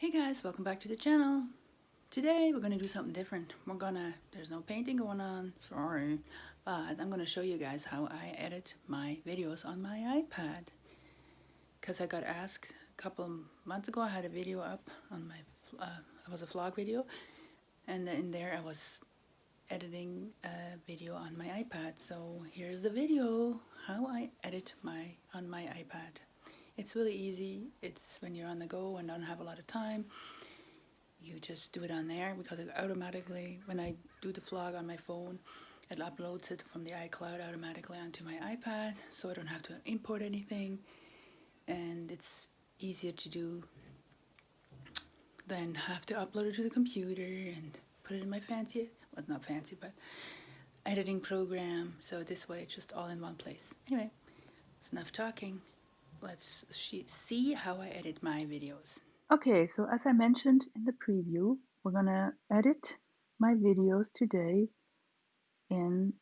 Hey guys, welcome back to the channel. Today we're gonna do something different. There's no painting going on, sorry, but I'm gonna show you guys how I edit my videos on my iPad. Cause I got asked a couple months ago. I had a video up on my, it was a vlog video, and in there I was editing a video on my iPad. So here's the video how I edit on my iPad. It's really easy. It's when you're on the go and don't have a lot of time. You just do it on there because it automatically, when I do the vlog on my phone, it uploads it from the iCloud automatically onto my iPad, so I don't have to import anything, and it's easier to do than have to upload it to the computer and put it in my fancy, well, not fancy, but editing program. So this way it's just all in one place. Anyway, it's enough talking. Let's see how I edit my videos. Okay, so as I mentioned in the preview, we're gonna edit my videos today in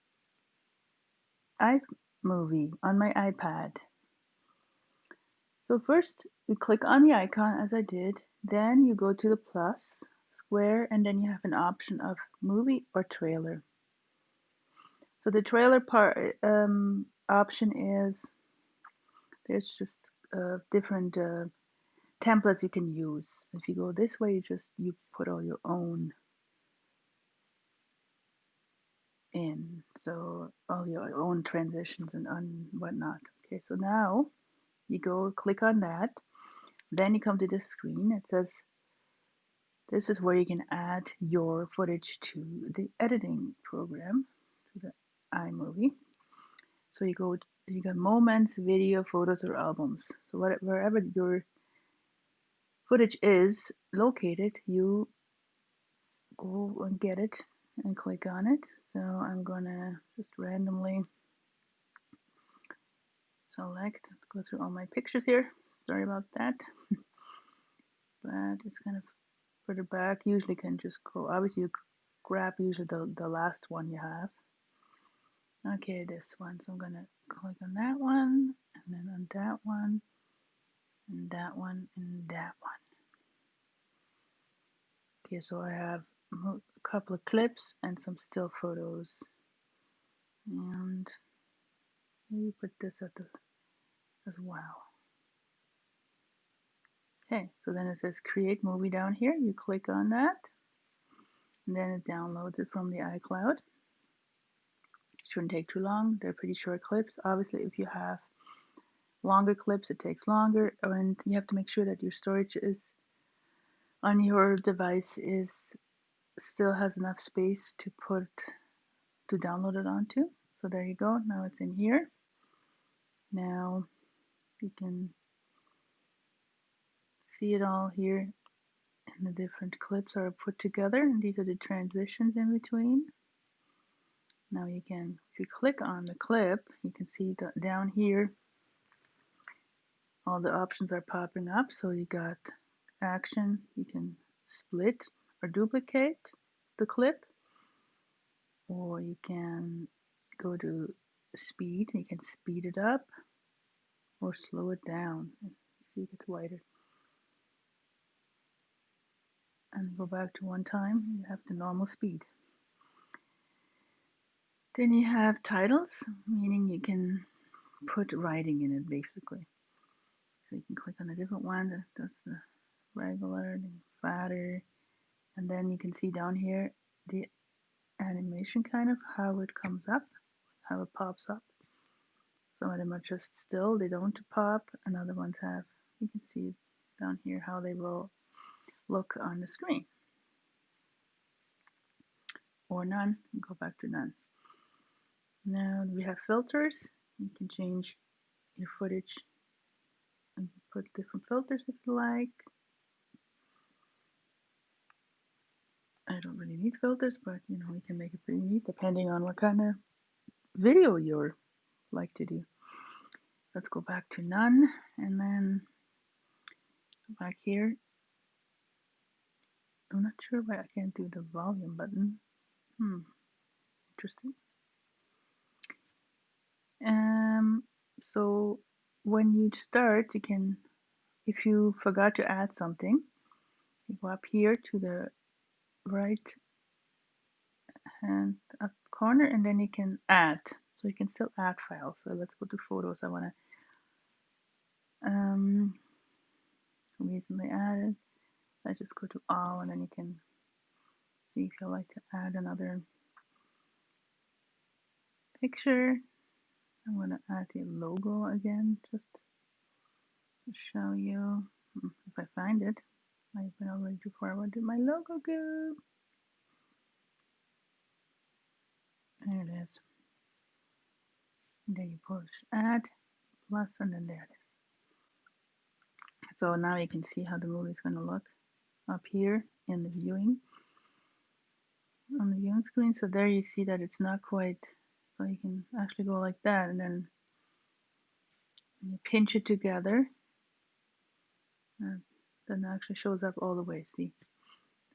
Imovie on my iPad. So first you click on the icon as I did, then you go to the plus, square, and then you have an option of movie or trailer. So the trailer part option is, there's just different templates you can use. If you go this way, you put all your own in, so all your own transitions and whatnot. Okay, so now you go click on that, then you come to this screen. It says this is where you can add your footage to the editing program, to the iMovie. So you got moments, video, photos, or albums. So wherever your footage is located, you go and get it and click on it. So I'm gonna just randomly select, go through all my pictures here. Sorry about that. But it's kind of further back. Usually can just go, obviously you grab usually the last one you have. Okay, this one. So I'm gonna click on that one, and then on that one, and that one, and that one. Okay, so I have a couple of clips and some still photos. And maybe put this at the as well. Okay, so then it says create movie down here. You click on that, and then it downloads it from the iCloud. Shouldn't take too long. They're pretty short clips. Obviously, if you have longer clips, it takes longer, and you have to make sure that your storage is on your device still has enough space to download it onto. So there you go. Now it's in here. Now you can see it all here, and the different clips are put together, and these are the transitions in between. Now you can, if you click on the clip, you can see down here all the options are popping up. So you got action, you can split or duplicate the clip, or you can go to speed, you can speed it up or slow it down. See if it's wider. And go back to one time, you have the normal speed. Then you have titles, meaning you can put writing in it basically. So you can click on a different one that does the regular, the fatter, and then you can see down here the animation, kind of how it comes up, how it pops up. Some of them are just still, they don't pop, and other ones have, you can see down here how they will look on the screen. Or none, go back to none. Now we have filters. You can change your footage and put different filters if you like. I don't really need filters, but you know, you can make it pretty neat depending on what kind of video you like to do. Let's go back to none, and then back here. I'm not sure why I can't do the volume button. Interesting. So when you start, you can, if you forgot to add something, You go up here to the right hand up corner, and then you can add. So you can still add files. So let's go to photos. I want to recently added. Let's just go to all, and then you can see if you like to add another picture. I'm going to add the logo again, just to show you. If I find it, I've been already too far. Where did my logo go? There it is. And then you push add plus, and then there it is. So now you can see how the movie is going to look up here in the viewing on the viewing screen. So there you see that it's not quite. So you can actually go like that, and then you pinch it together. Then it actually shows up all the way. See,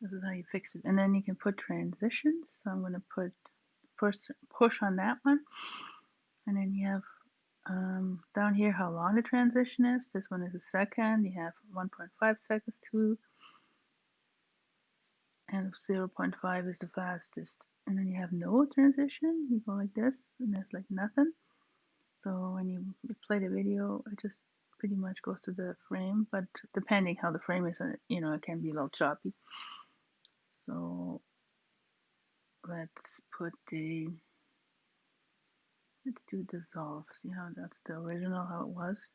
this is how you fix it. And then you can put transitions. So I'm going to put push on that one, and then you have down here how long the transition is. This one is a second. You have 1.5 seconds, 2, and 0.5 is the fastest. And then you have no transition. You go like this, and there's like nothing. So when you play the video, it just pretty much goes to the frame. But depending how the frame is, you know, it can be a little choppy. So let's do dissolve. See how that's the original, how it was.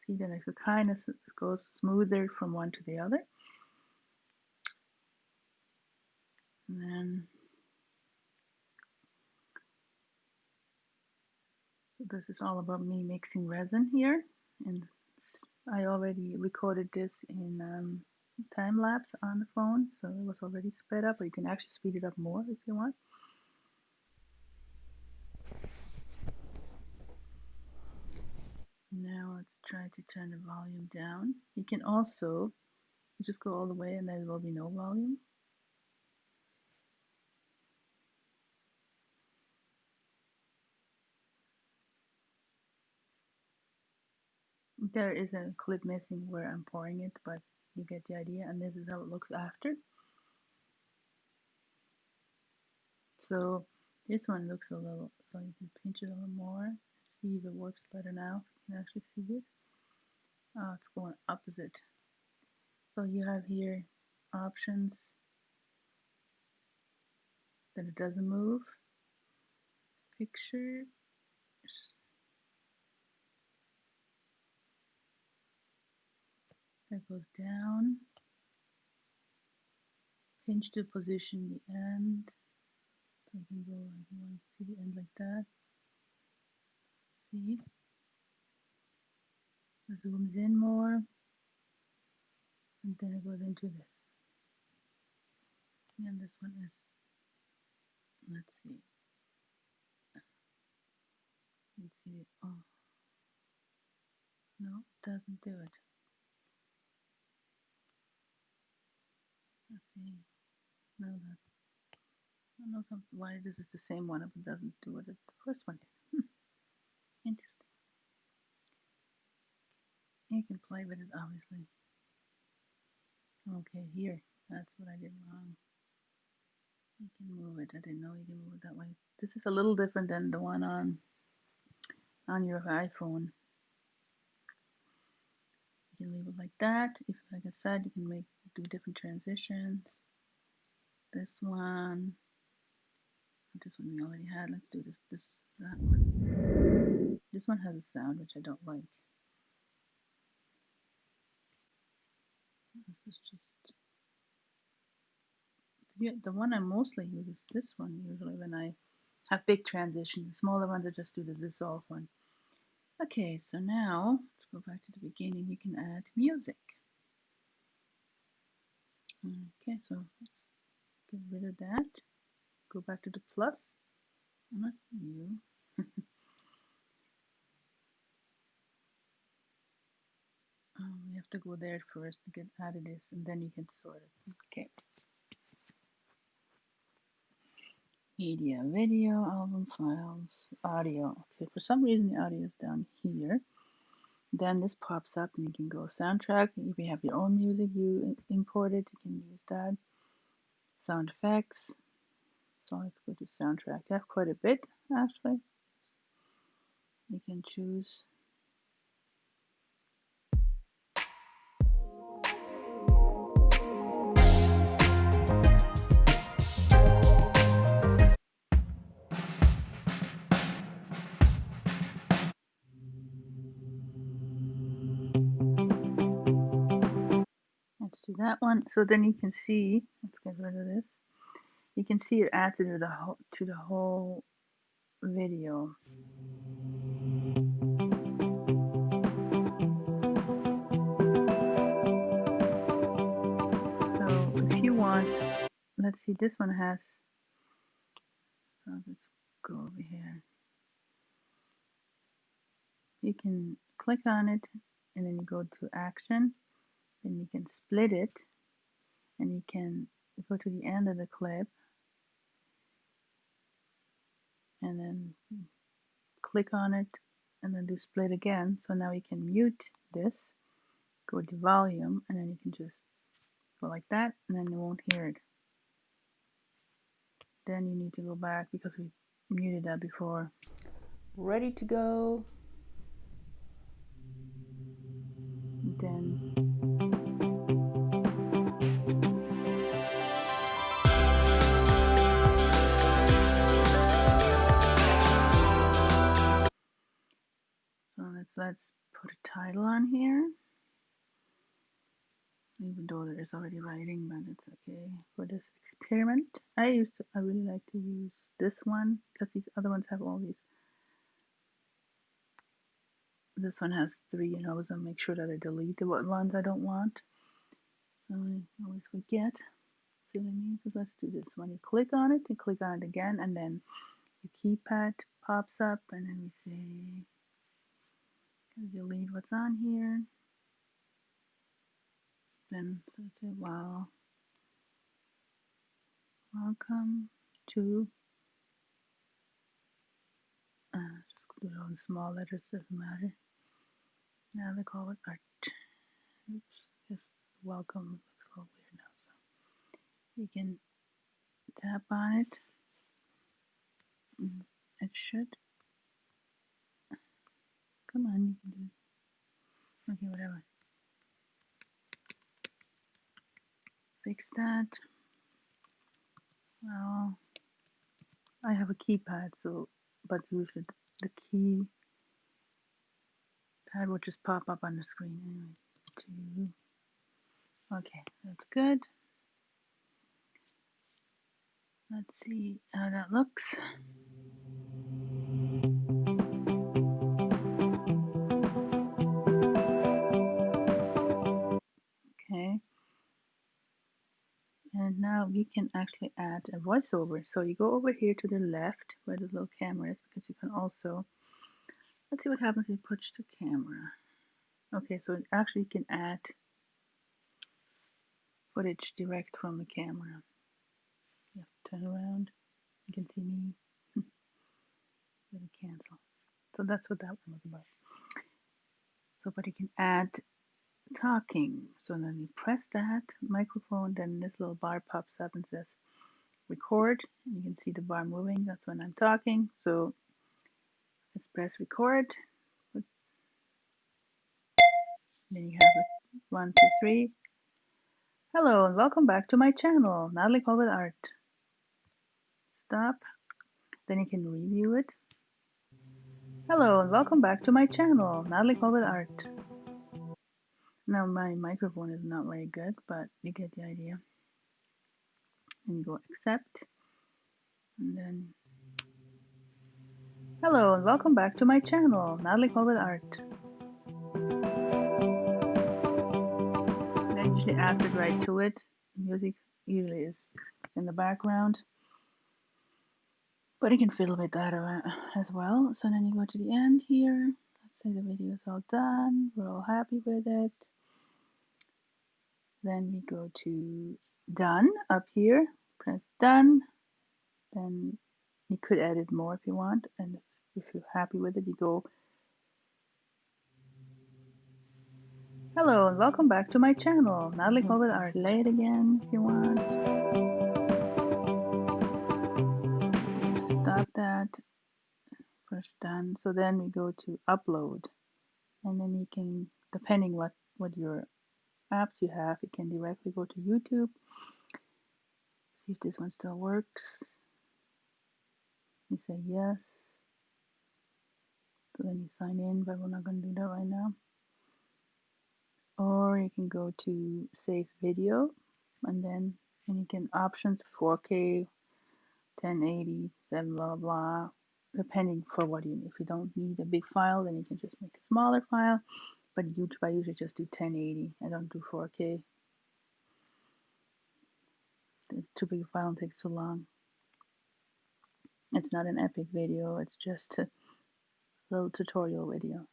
See that it kind of goes smoother from one to the other. And then, so this is all about me mixing resin here. And I already recorded this in time lapse on the phone, so it was already sped up, or you can actually speed it up more if you want. Now let's try to turn the volume down. You can also just go all the way and there will be no volume. There is a clip missing where I'm pouring it, but you get the idea, and this is how it looks after. So this one looks a little, so you can pinch it a little more, see if it works better now. You can actually see it. Oh, it's going opposite. So you have here options that it doesn't move. Pictures. That goes down. Pinch to position the end. So you can go, if you want to see the end like that. See? It zooms in more. And then it goes into this. And this one is, let's see. Let's see. Oh, no, it doesn't do it. Let's see. No, that's, I don't know why this is the same one, but it doesn't do what the first one did. Interesting. You can play with it, obviously. Okay, here. That's what I did wrong. You can move it. I didn't know you can move it that way. This is a little different than the one on your iPhone. You can leave it like that. If, like I said, you can do different transitions. This one we already had. Let's do that one. This one has a sound which I don't like. This is just the one I mostly use is this one usually when I have big transitions. The smaller ones I just do the dissolve one. Okay, so now let's go back to the beginning. You can add music. Okay, so let's get rid of that. Go back to the plus. Not you. We have to go there first to get out of this, and then you can sort it. Okay. Media, video, album files, audio. Okay, for some reason the audio is down here. Then this pops up and you can go soundtrack. If you have your own music you imported, you can use that. Sound effects. So let's go to soundtrack. I have quite a bit actually. You can choose. Let's do that one. So then you can see, let's get rid of this. You can see it adds it to the whole video. So if you want, let's see, this one has, let's go over here. You can click on it and then you go to action, then you can split it and you can go to the end of the clip and then click on it and then do split again. So now you can mute this, go to volume, and then you can just go like that and then you won't hear it. Then you need to go back because we muted that before. Ready to go. Then so let's put a title on here. Even though there is already writing, but it's okay for this experiment. I really like to use this one because these other ones have all these. This one has 3, so make sure that I delete the ones I don't want. So I always forget. Silly me, because let's do this one. You click on it, again, and then your keypad pops up, and then we say, delete what's on here. Then so it's a wow. Welcome to. Just put it on small letters, doesn't matter. Now they call it art. Oops, just welcome looks a little weird now. So you can tap on it. It should. Come on, you can do it. Okay, whatever. Fix that. Well, I have a keypad, so but usually the key pad will just pop up on the screen anyway. Okay, that's good. Let's see how that looks. Okay. And now we can actually add a voiceover. So you go over here to the left where the little camera is, because you can also, let's see what happens if you push the camera. Okay, so actually you can add footage direct from the camera. You have to turn around. You can see me. Let me cancel. So that's what that one was about. So, but you can add talking. So then you press that microphone, then this little bar pops up and says record. And you can see the bar moving. That's when I'm talking. So let's press record. Then you have it 1, 2, 3. Hello and welcome back to my channel, Natalie called it art. Stop. Then you can review it. Hello and welcome back to my channel, Natalie called it art. Now my microphone is not very good, but you get the idea. And you go accept. And then hello and welcome back to my channel, Natalie called it art. Then usually adds it right to it. Music usually is in the background. But you can fiddle with that as well. So then you go to the end here. Let's say the video is all done. We're all happy with it. Then we go to done up here. Press done. Then you could edit more if you want. And if you're happy with it, you go Hello and welcome back to my channel. Natalie with RingLight again if you want. Stop that, push done. So then we go to upload, and then you can, depending what your apps you have, you can directly go to YouTube. See if this one still works. You say yes. So then you sign in, but we're not going to do that right now. Or you can go to save video, and you can options 4K, 1080, 7 blah blah, depending for what you need. If you don't need a big file, then you can just make a smaller file. But I usually just do 1080. I don't do 4K. It's too big a file and takes too long. It's not an epic video. It's just a little tutorial video.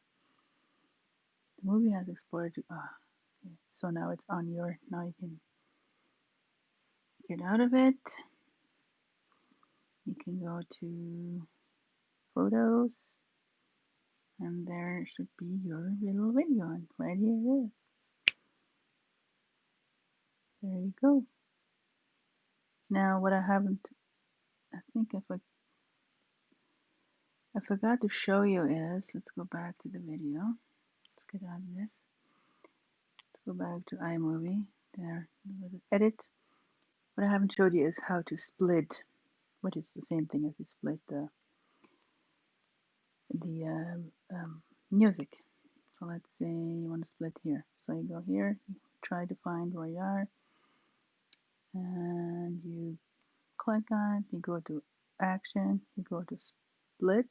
The movie has exported to, okay. So now it's on your, now you can get out of it. You can go to photos, and there should be your little video, and right here it is. There you go. Now what I haven't, I think I forgot to show you is, let's go back to the video. Let's get out of this. Let's go back to iMovie. There, edit. What I haven't showed you is how to split, which is the same thing as you split the music. So let's say you want to split here. So you go here, you try to find where you are, and you click on it, you go to action, you go to split,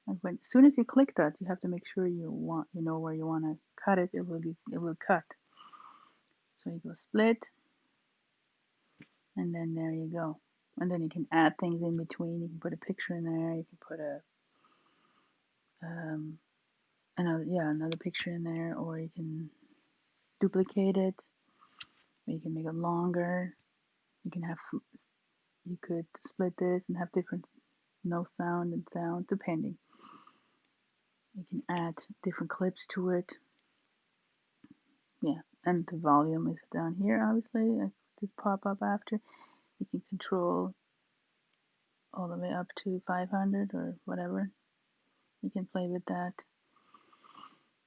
and as soon as you click that, you have to make sure you know where you want to cut it. It will cut. So you go split, and then there you go. And then you can add things in between. You can put a picture in there. You can put another picture in there, or you can duplicate it. Or you can make it longer. You could split this and have different no sound and sound depending. You can add different clips to it. Yeah, and the volume is down here. Obviously, I just pop up after. You can control all the way up to 500 or whatever. You can play with that.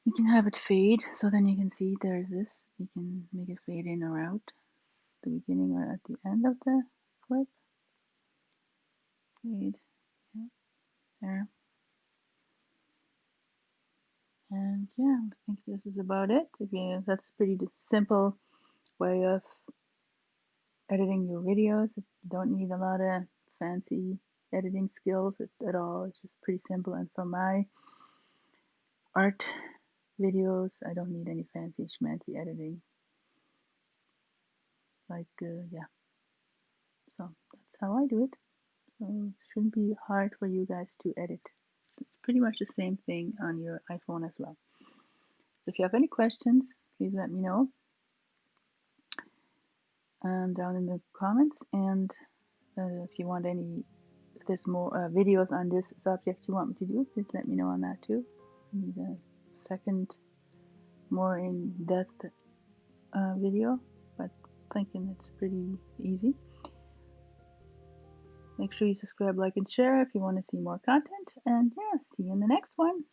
You can have it fade, so then you can see there's this. You can make it fade in or out, the beginning or at the end of the clip. Fade, yeah, there. And yeah, I think this is about it. That's a pretty simple way of editing your videos. You don't need a lot of fancy editing skills at all. It's just pretty simple. And for my art videos, I don't need any fancy schmancy editing. Yeah. So that's how I do it. So it shouldn't be hard for you guys to edit. It's pretty much the same thing on your iPhone as well. So if you have any questions, please let me know down in the comments. And if you want if there's more videos on this subject you want me to do, please let me know on that too. I need a second, more in-depth video, but thinking it's pretty easy. Make sure you subscribe, like, and share if you want to see more content. And yeah, see you in the next one.